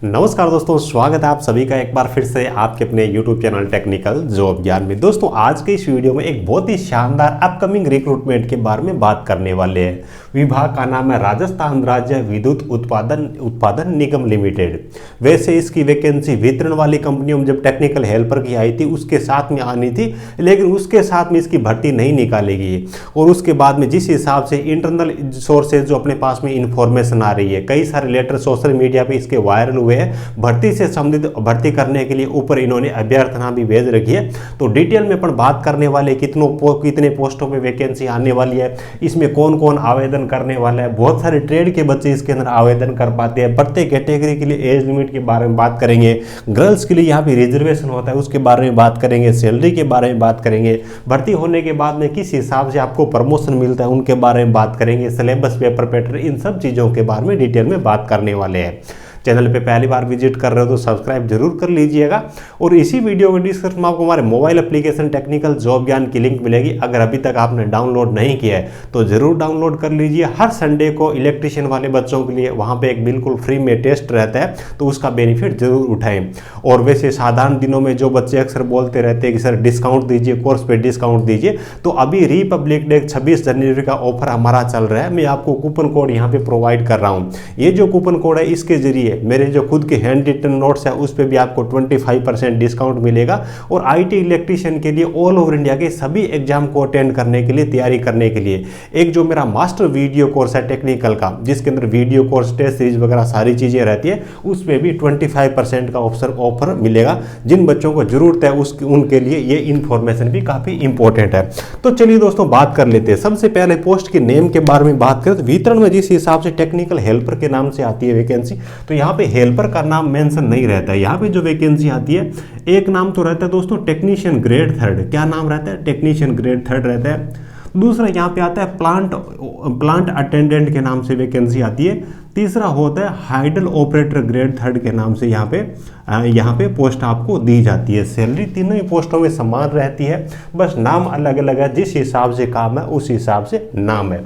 नमस्कार दोस्तों, स्वागत है आप सभी का एक बार फिर से आपके अपने YouTube चैनल टेक्निकल जॉब ज्ञान में। दोस्तों आज के इस वीडियो में एक बहुत ही शानदार अपकमिंग रिक्रूटमेंट के बारे में बात करने वाले हैं। विभाग का नाम है राजस्थान राज्य विद्युत उत्पादन निगम लिमिटेड। वैसे इसकी वैकेंसी वितरण वाली कंपनियों में जब टेक्निकल हेल्पर की आई थी उसके साथ में आनी थी, लेकिन उसके साथ में इसकी भर्ती नहीं निकालेगी। और उसके बाद में जिस हिसाब से इंटरनल सोर्सेज जो अपने पास में इंफॉर्मेशन आ रही है, कई सारे लेटर सोशल मीडिया पे इसके वायरल हुए हैं, भर्ती से संबंधित भर्ती करने के लिए ऊपर इन्होंने अभ्यर्थना भी भेज रखी है। तो डिटेल में अपन बात करने वाले कितने पोस्टों पे वैकेंसी आने वाली है, इसमें कौन कौन आवेदन करने वाला है। बहुत सारे ट्रेड के बच्चे इसके अंदर आवेदन कर पाते हैं। प्रत्येक कैटेगरी के लिए एज लिमिट के बारे में बात करेंगे। गर्ल्स के लिए यहाँ पे रिजर्वेशन होता है उसके बारे में बात करेंगे। सैलरी के बारे में बात करेंगे। भर्ती होने के बाद में किस हिसाब से आपको प्रमोशन मिलता है उनके बारे में बात करेंगे। सिलेबस, पेपर पैटर्न, इन सब चीज़ों के बारे में डिटेल में बात करने वाले हैं। चैनल पे पहली बार विजिट कर रहे हो तो सब्सक्राइब जरूर कर लीजिएगा। और इसी वीडियो के डिस्क्रिप्शन में आपको हमारे मोबाइल एप्लीकेशन टेक्निकल जॉब ज्ञान की लिंक मिलेगी। अगर अभी तक आपने डाउनलोड नहीं किया है तो जरूर डाउनलोड कर लीजिए। हर संडे को इलेक्ट्रिशियन वाले बच्चों के लिए वहाँ पे एक बिल्कुल फ्री में टेस्ट रहता है, तो उसका बेनिफिट जरूर उठाएं। और वैसे साधारण दिनों में जो बच्चे अक्सर बोलते रहते हैं कि सर डिस्काउंट दीजिए, कोर्स पे डिस्काउंट दीजिए, तो अभी रिपब्लिक डे 26 जनवरी का ऑफर हमारा चल रहा है। मैं आपको कूपन कोड यहाँ पे प्रोवाइड कर रहा हूँ। ये जो कूपन कोड है इसके जरिए मेरे जो खुद के हैंड रिटन नोट्स है उस पर भी आपको 25% डिस्काउंट मिलेगा। और आईटी इलेक्ट्रिशियन के लिए ऑल ओवर इंडिया के सभी एग्जाम को अटेंड करने के लिए, तैयारी करने के लिए एक जो मेरा मास्टर वीडियो कोर्स है टेक्निकल का, जिसके अंदर वीडियो कोर्स, टेस्ट सीरीज वगैरह सारी चीजें रहती है, उस पर भी 25% का ऑफर मिलेगा। जिन बच्चों को जरूरत है उनके लिए ये इंफॉर्मेशन भी काफी इंपॉर्टेंट है। तो चलिए दोस्तों बात कर लेते हैं। सबसे पहले पोस्ट के नेम के बारे में बात करें तो वितरण में जिस हिसाब से टेक्निकल हेल्पर के नाम से आती है वैकेंसी, तो यहाँ पे हेल्पर का नाम मेंशन नहीं रहता है। यहाँ पे जो वैकेंसी आती है एक नाम तो रहता है दोस्तों टेक्नीशियन ग्रेड 3। क्या नाम रहता है? टेक्नीशियन ग्रेड 3 रहता है। दूसरा यहाँ पे आता है प्लांट अटेंडेंट के नाम से वैकेंसी आती है। तीसरा होता है हाइडल ऑपरेटर ग्रेड 3 के नाम से यहाँ पे पोस्ट आपको दी जाती है। सैलरी तीनों ही पोस्टों में समान रहती है, बस नाम अलग अलग है। जिस हिसाब से काम है उस हिसाब से नाम है।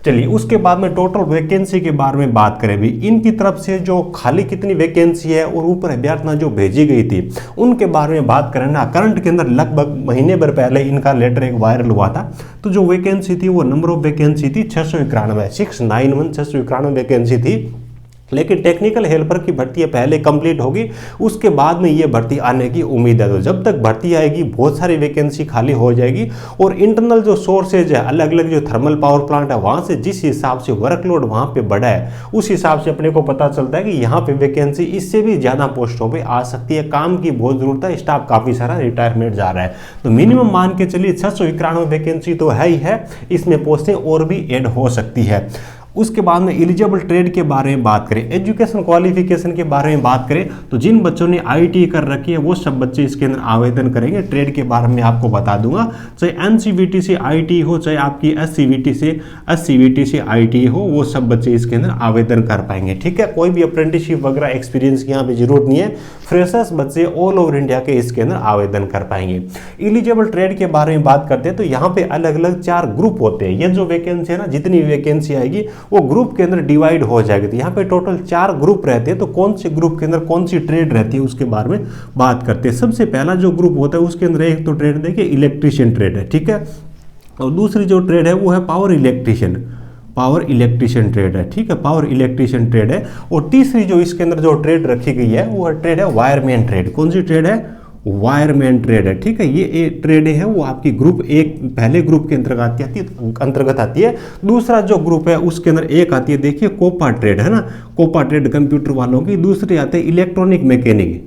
चलिए उसके बाद में टोटल वैकेंसी के बारे में बात करें भी, इनकी तरफ से जो खाली कितनी वैकेंसी है और ऊपर अभ्यर्थना जो भेजी गई थी उनके बारे में बात करें ना। करंट के अंदर लगभग महीने भर पहले इनका लेटर एक वायरल हुआ था। तो जो वैकेंसी थी वो नंबर ऑफ वैकेंसी थी 691 वैकेंसी थी। लेकिन टेक्निकल हेल्पर की भर्ती पहले कंप्लीट होगी, उसके बाद में ये भर्ती आने की उम्मीद है। तो जब तक भर्ती आएगी बहुत सारी वैकेंसी खाली हो जाएगी। और इंटरनल जो सोर्सेज है, अलग अलग जो थर्मल पावर प्लांट है, वहाँ से जिस हिसाब से वर्कलोड वहाँ पे बढ़ा है उस हिसाब से अपने को पता चलता है कि यहाँ पे वैकेंसी इससे भी ज़्यादा पोस्टों पर आ सकती है। काम की बहुत ज़रूरत है, स्टाफ काफ़ी सारा रिटायरमेंट जा रहा है। तो मिनिमम मान के चलिए 691 वैकेंसी तो है ही है, इसमें पोस्टें और भी ऐड हो सकती है। उसके बाद में एलिजिबल ट्रेड के बारे में बात करें, एजुकेशन क्वालिफिकेशन के बारे में बात करें तो जिन बच्चों ने आईटी कर रखी है वो सब बच्चे इसके अंदर आवेदन करेंगे। ट्रेड के बारे में आपको बता दूंगा, चाहे एनसीवीटी से आईटी हो, चाहे आपकी एससीवीटी से आईटी हो, वो सब बच्चे इसके अंदर आवेदन कर पाएंगे। ठीक है, कोई भी अप्रेंटिसशिप वगैरह एक्सपीरियंस की यहाँ पे जरूरत नहीं है। फ्रेशर्स बच्चे ऑल ओवर इंडिया के इसके अंदर आवेदन कर पाएंगे। एलिजिबल ट्रेड के बारे में बात करते हैं तो यहाँ पे अलग अलग 4 ग्रुप होते हैं। ये जो वैकेंसी है ना, जितनी वैकेंसी आएगी वो ग्रुप के अंदर डिवाइड हो जाएगी। तो यहाँ पे टोटल 4 ग्रुप रहते हैं। तो कौन से ग्रुप के अंदर कौन सी ट्रेड रहती है उसके बारे में बात करते हैं। सबसे पहला जो ग्रुप होता है उसके अंदर एक तो ट्रेड देखिए इलेक्ट्रिशियन ट्रेड है, ठीक है। और दूसरी जो ट्रेड है वो है पावर इलेक्ट्रिशियन ट्रेड है, ठीक है, पावर इलेक्ट्रिशियन ट्रेड है। और तीसरी जो इसके अंदर जो ट्रेड रखी गई है वो ट्रेड है वायरमैन ट्रेड। कौन सी ट्रेड है? वायरमैन ट्रेड है, ठीक है। ये ट्रेड है वो आपकी ग्रुप एक पहले ग्रुप के अंतर्गत आती है। दूसरा जो ग्रुप है उसके अंदर एक आती है, देखिए कोपा ट्रेड है ना, कोपा ट्रेड कंप्यूटर वालों की। दूसरी आते हैं इलेक्ट्रॉनिक मैकेनिक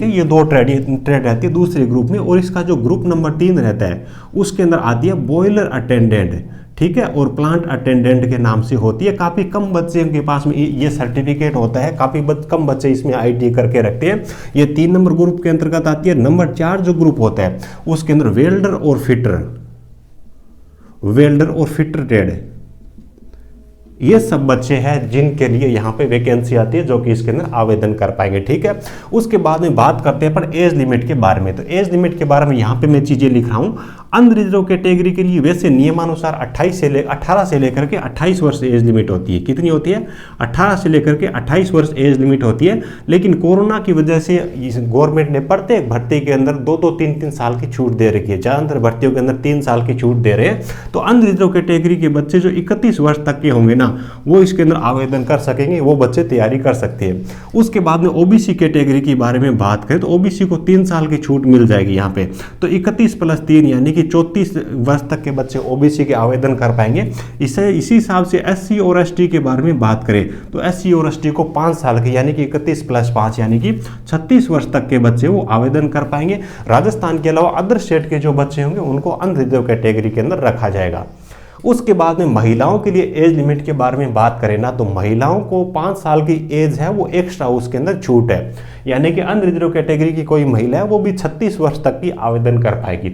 है। ये 2 ट्रेड रहती है दूसरे ग्रुप में। और इसका जो ग्रुप नंबर 3 रहता है उसके अंदर आती है बॉयलर अटेंडेंट, ठीक है, और प्लांट अटेंडेंट के नाम से होती है। काफ़ी कम बच्चे के पास में ये सर्टिफिकेट होता है, काफ़ी कम बच्चे इसमें आईटी करके रखते हैं। ये 3 नंबर ग्रुप के अंतर्गत आती है। नंबर 4 जो ग्रुप होता है उसके अंदर वेल्डर और फिटर ट्रेड है। ये सब बच्चे हैं जिनके लिए यहाँ पे वैकेंसी आती है, जो कि इसके अंदर आवेदन कर पाएंगे, ठीक है। उसके बाद में बात करते हैं पर एज लिमिट के बारे में। तो एज लिमिट के बारे में यहाँ पे मैं चीज़ें लिख रहा हूँ। अन रिजर्व कैटेगरी के लिए वैसे नियमानुसार 18 से लेकर के 28 वर्ष एज लिमिट होती है। कितनी होती है? 18 से लेकर के 28 वर्ष एज लिमिट होती है। लेकिन कोरोना की वजह से गवर्नमेंट ने प्रत्येक भर्ती के अंदर 2-2, 3-3 साल की छूट दे रखी है। ज़्यादातर भर्तियों के अंदर 3 साल की छूट दे रहे हैं। तो अन रिजर्व कैटेगरी के बच्चे जो 31 वर्ष तक के होंगे ना, वो इसके अंदर आवेदन कर सकेंगे, वो बच्चे तैयारी कर सकते हैं। उसके बाद में ओबीसी कैटेगरी के बारे में बात करें तो ओबीसी को 3 साल की छूट मिल जाएगी यहाँ पे। तो 31 + 3 यानी कि 34 वर्ष तक के बच्चे ओबीसी के आवेदन कर पाएंगे। इसी हिसाब से एससी और एसटी के बारे में बात करें तो एससी और एसटी को 5 साल के यानी कि 31 + 5 यानी कि 36 वर्ष तक के बच्चे वो आवेदन कर पाएंगे। राजस्थान के अलावा अदर स्टेट के जो बच्चे होंगे उनको अनरिजर्व कैटेगरी के अंदर रखा जाएगा। उसके बाद में महिलाओं के लिए एज लिमिट के बारे में बात करें ना, तो महिलाओं को 5 साल की एज है वो एक्स्ट्रा उसके अंदर छूट है। यानी कि अनरिजर्व कैटेगरी की कोई महिला है वो भी 36 वर्ष तक की आवेदन कर पाएगी।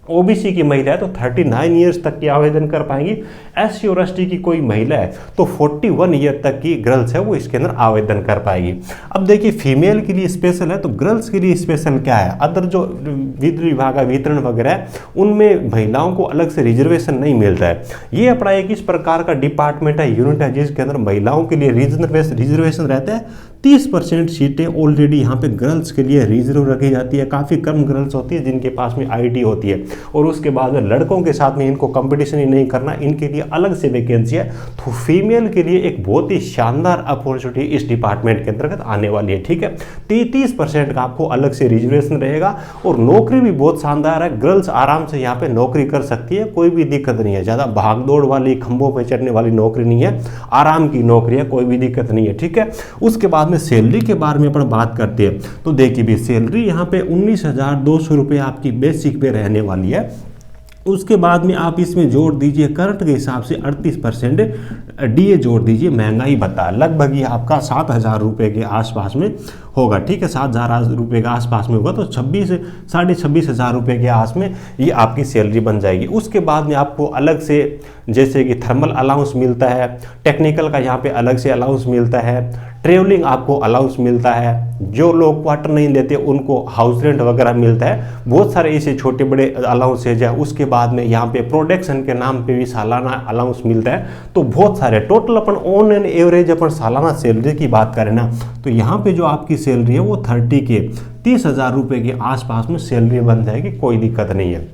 ओबीसी की महिला है तो 39 ईयर्स तक की आवेदन कर पाएंगी। एससी और एसटी की कोई महिला है तो 41 ईयर तक की गर्ल्स है वो इसके अंदर आवेदन कर पाएगी। अब देखिए फीमेल के लिए स्पेशल है तो गर्ल्स के लिए स्पेशल क्या है? अदर जो विद्युत विभाग का वितरण वगैरह है उनमें महिलाओं को अलग से रिजर्वेशन नहीं मिलता है। ये अपना एक इस प्रकार का डिपार्टमेंट है, यूनिट है, जिसके अंदर महिलाओं के लिए रिजर्वेशन रहता है। 30% सीटें ऑलरेडी यहाँ पे गर्ल्स के लिए रिजर्व रखी जाती है। काफ़ी कम गर्ल्स होती है जिनके पास में आईटी होती है, और उसके बाद में लड़कों के साथ में इनको कंपटीशन ही नहीं करना, इनके लिए अलग से वैकेंसी है। तो फीमेल के लिए एक बहुत ही शानदार अपॉर्चुनिटी इस डिपार्टमेंट के अंतर्गत आने वाली है। ठीक है, 30% का आपको अलग से रिजर्वेशन रहेगा, और नौकरी भी बहुत शानदार है। गर्ल्स आराम से यहाँ पे नौकरी कर सकती है, कोई भी दिक्कत नहीं है। ज़्यादा भागदौड़ वाली, खंभों पर चढ़ने वाली नौकरी नहीं है, आराम की नौकरी है, कोई भी दिक्कत नहीं है। ठीक है, उसके बाद में सैलरी के बारे में अपन बात करते हैं तो देखिए भी सैलरी यहाँ पे 19,200 रुपये आपकी बेसिक पे रहने वाली है। उसके बाद में आप इसमें जोड़ दीजिए करंट के हिसाब से 38% डीए जोड़ दीजिए, महंगाई भत्ता लगभग ये आपका 7,000 रुपये के आसपास में होगा। ठीक है, 7,000 रुपये के आसपास में होगा, तो 26,500 रुपये के आस में ये आपकी सैलरी बन जाएगी। उसके बाद में आपको अलग से जैसे कि थर्मल अलाउंस मिलता है, टेक्निकल का यहाँ पे अलग से अलाउंस मिलता है, ट्रेवलिंग आपको अलाउंस मिलता है, जो लोग क्वार्टर नहीं लेते उनको हाउस रेंट वगैरह मिलता है। बहुत सारे ऐसे छोटे बड़े अलाउंसेज है। उसके बाद में यहाँ पे प्रोडक्शन के नाम पे भी सालाना अलाउंस मिलता है। तो बहुत सारे टोटल अपन ऑन एन एवरेज अपन सालाना सैलरी की बात करें ना, तो यहाँ पे जो आपकी सैलरी है वो 30,000 रुपये के आसपास में सैलरी बन जाएगी, कोई दिक्कत नहीं है।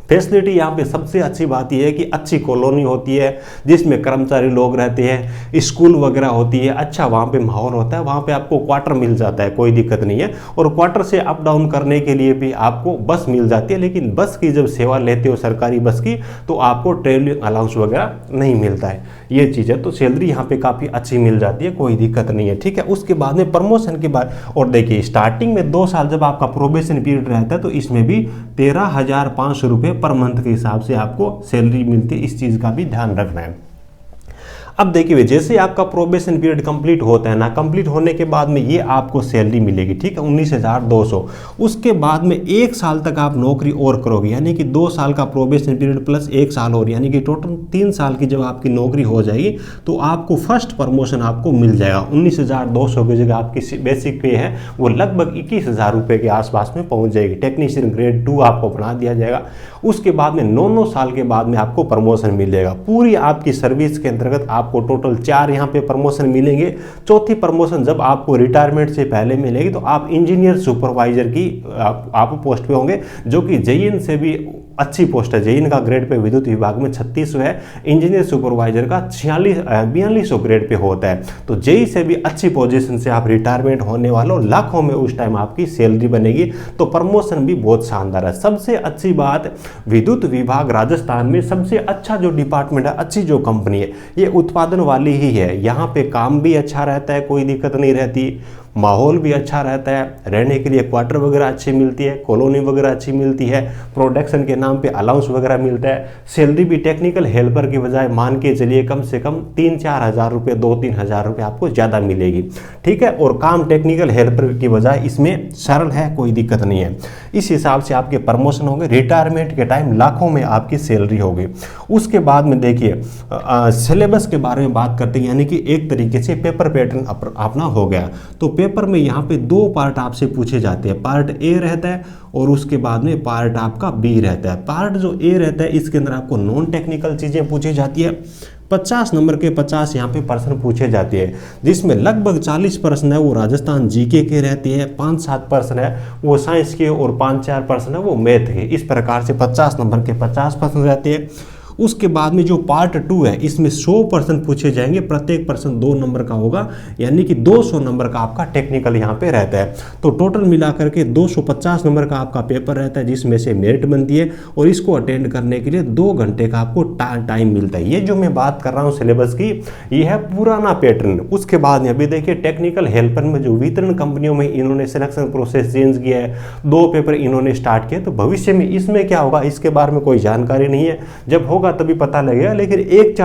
फैसिलिटी यहाँ पे सबसे अच्छी बात यह है कि अच्छी कॉलोनी होती है जिसमें कर्मचारी लोग रहते हैं, स्कूल वगैरह होती है, अच्छा वहाँ पे माहौल होता है, वहाँ पे आपको क्वार्टर मिल जाता है, कोई दिक्कत नहीं है। और क्वार्टर से अप डाउन करने के लिए भी आपको बस मिल जाती है, लेकिन बस की जब सेवा लेते हो सरकारी बस की तो आपको ट्रेवलिंग अलाउंस वगैरह नहीं मिलता है, ये चीज़ है। तो सैलरी यहाँ पे काफ़ी अच्छी मिल जाती है, कोई दिक्कत नहीं है। ठीक है, उसके बाद में प्रमोशन के बाद, और देखिए स्टार्टिंग में 2 साल जब आपका प्रोबेशन पीरियड रहता है तो इसमें भी 13,500 रुपये पर मंथ के हिसाब से आपको सैलरी मिलती है। इस चीज़ का भी ध्यान रखना है। अब देखिए जैसे आपका प्रोबेशन पीरियड कंप्लीट होता है ना, कंप्लीट होने के बाद में ये आपको सैलरी मिलेगी, ठीक है, 19,200। उसके बाद में 1 साल तक आप नौकरी और करोगे, यानी कि 2 साल का प्रोबेशन पीरियड प्लस 1 साल और, यानी कि टोटल 3 साल की जब आपकी नौकरी हो जाएगी तो आपको फर्स्ट प्रमोशन आपको मिल जाएगा। 19,200 की जगह आपकी बेसिक पे है वो लगभग 21,000 रुपये के आसपास में पहुँच जाएगी। टेक्नीशियन ग्रेड 2 आपको बना दिया जाएगा। उसके बाद में 9 साल के बाद में आपको प्रमोशन मिल जाएगा। पूरी आपकी सर्विस के अंतर्गत आपको टोटल 4 यहाँ पे प्रमोशन मिलेंगे। चौथी प्रमोशन जब आपको रिटायरमेंट से पहले मिलेगी तो आप इंजीनियर सुपरवाइजर की आप पोस्ट पे होंगे, जो कि जेईएन से भी अच्छी पोस्ट है। जेईएन का ग्रेड पे विद्युत विभाग में 3600 है, इंजीनियर सुपरवाइजर का 4200 ग्रेड पे होता है। तो जेई से भी अच्छी पोजीशन से आप रिटायरमेंट होने वालों, लाखों में उस टाइम आपकी सैलरी बनेगी। तो प्रमोशन भी बहुत शानदार है। सबसे अच्छी बात, विद्युत विभाग राजस्थान में सबसे अच्छा जो डिपार्टमेंट है, अच्छी जो कंपनी है, ये उत्पादन वाली ही है। यहाँ पे काम भी अच्छा रहता है, कोई दिक्कत नहीं रहती, माहौल भी अच्छा रहता है, रहने के लिए क्वार्टर वगैरह अच्छी मिलती है, कॉलोनी वगैरह अच्छी मिलती है, प्रोडक्शन के नाम पे अलाउंस वगैरह मिलता है। सैलरी भी टेक्निकल हेल्पर की बजाय मान के चलिए कम से कम 3-4 हज़ार रुपये, 2-3 हज़ार रुपये आपको ज़्यादा मिलेगी, ठीक है। और काम टेक्निकल हेल्पर की बजाय इसमें सरल है, कोई दिक्कत नहीं है। इस हिसाब से आपके प्रमोशन होंगे। रिटायरमेंट के टाइम लाखों में आपकी सैलरी होगी। उसके बाद में देखिए सिलेबस के बारे में बात करते हैं, यानी कि एक तरीके से पेपर पैटर्न अपना हो गया। तो पेपर में यहाँ पे 2 पार्ट आपसे पूछे जाते हैं। पार्ट ए रहता है और उसके बाद में पार्ट आपका बी रहता है। पार्ट जो ए रहता है इसके अंदर आपको नॉन टेक्निकल चीज़ें पूछी जाती है। 50 नंबर के 50 यहाँ पे प्रश्न पूछे जाते हैं, जिसमें लगभग 40 प्रश्न है वो राजस्थान जीके के रहते हैं, 5-7 प्रश्न है वो साइंस के और 5-4 प्रश्न है वो मैथ के। इस प्रकार से 50 नंबर के 50 प्रश्न रहते हैं। उसके बाद में जो पार्ट 2 है इसमें 100 प्रश्न पूछे जाएंगे, प्रत्येक प्रश्न 2 नंबर का होगा, यानी कि 200 नंबर का आपका टेक्निकल यहाँ पे रहता है। तो टोटल मिलाकर के 250 नंबर का आपका पेपर रहता है, जिसमें से मेरिट बनती है और इसको अटेंड करने के लिए 2 घंटे का आपको टाइम मिलता है। ये जो मैं बात कर रहा हूँ सिलेबस की, ये है पुराना पैटर्न। उसके बाद अभी देखिए टेक्निकल हेल्पर में जो वितरण कंपनियों में इन्होंने सिलेक्शन प्रोसेस चेंज किया है, 2 पेपर इन्होंने स्टार्ट किए। तो भविष्य में इसमें क्या होगा इसके बारे में कोई जानकारी नहीं है, जब होगा तभी पता लगेगा। लेकिन एक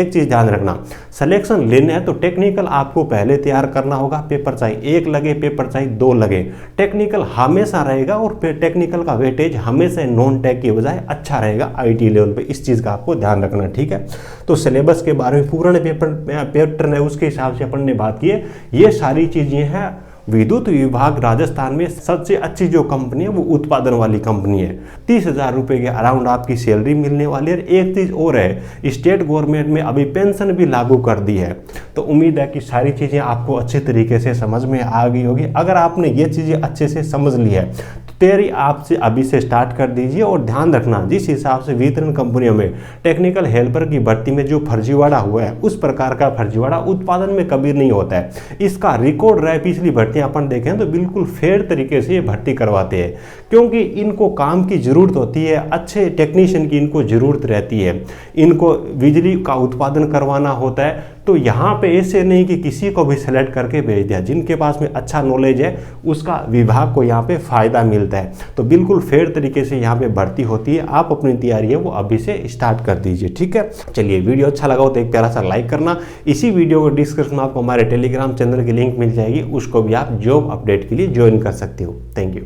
चीज ध्यान रखना, सिलेक्शन लेना है तो टेक्निकल आपको पहले तैयार करना होगा। पेपर चाहे 1 लगे, पेपर चाहे 2 लगे, टेक्निकल हमेशा रहेगा और टेक्निकल का वेटेज हमेशा नॉन टेक की बजाय अच्छा रहेगा आईटी लेवल पे। इस चीज का आपको ध्यान रखना, ठीक है। तो सिलेबस के बारे में पुराने पैटर्न है उसके हिसाब से अपन ने बात की है। ये सारी चीजें हैं। विद्युत विभाग राजस्थान में सबसे अच्छी जो कंपनी है वो उत्पादन वाली कंपनी है। 30,000 रुपये के अराउंड आपकी सैलरी मिलने वाली है। एक चीज़ और है, स्टेट गवर्नमेंट में अभी पेंशन भी लागू कर दी है। तो उम्मीद है कि सारी चीज़ें आपको अच्छे तरीके से समझ में आ गई होगी। अगर आपने ये चीज़ें अच्छे से समझ ली है तो तैयारी आपसे अभी से स्टार्ट कर दीजिए। और ध्यान रखना, जिस हिसाब से वितरण कंपनियों में टेक्निकल हेल्पर की भर्ती में जो फर्जीवाड़ा हुआ है, उस प्रकार का फर्जीवाड़ा उत्पादन में कभी नहीं होता है। इसका रिकॉर्ड रहा है, पिछली भर्ती अपन देखें तो बिल्कुल फेयर तरीके से ये भर्ती करवाते हैं, क्योंकि इनको काम की जरूरत होती है, अच्छे टेक्नीशियन की इनको जरूरत रहती है, इनको बिजली का उत्पादन करवाना होता है। तो यहाँ पे ऐसे नहीं कि किसी को भी सेलेक्ट करके भेज दिया, जिनके पास में अच्छा नॉलेज है उसका विभाग को यहाँ पे फायदा मिलता है। तो बिल्कुल फेयर तरीके से यहाँ पे भर्ती होती है। आप अपनी तैयारी है वो अभी से स्टार्ट कर दीजिए, ठीक है। चलिए, वीडियो अच्छा लगा हो तो एक प्यारा सा लाइक करना। इसी वीडियो को डिस्क्रिप्शन में आपको हमारे टेलीग्राम चैनल की लिंक मिल जाएगी, उसको भी आप जॉब अपडेट के लिए ज्वाइन कर सकते हो। Thank you.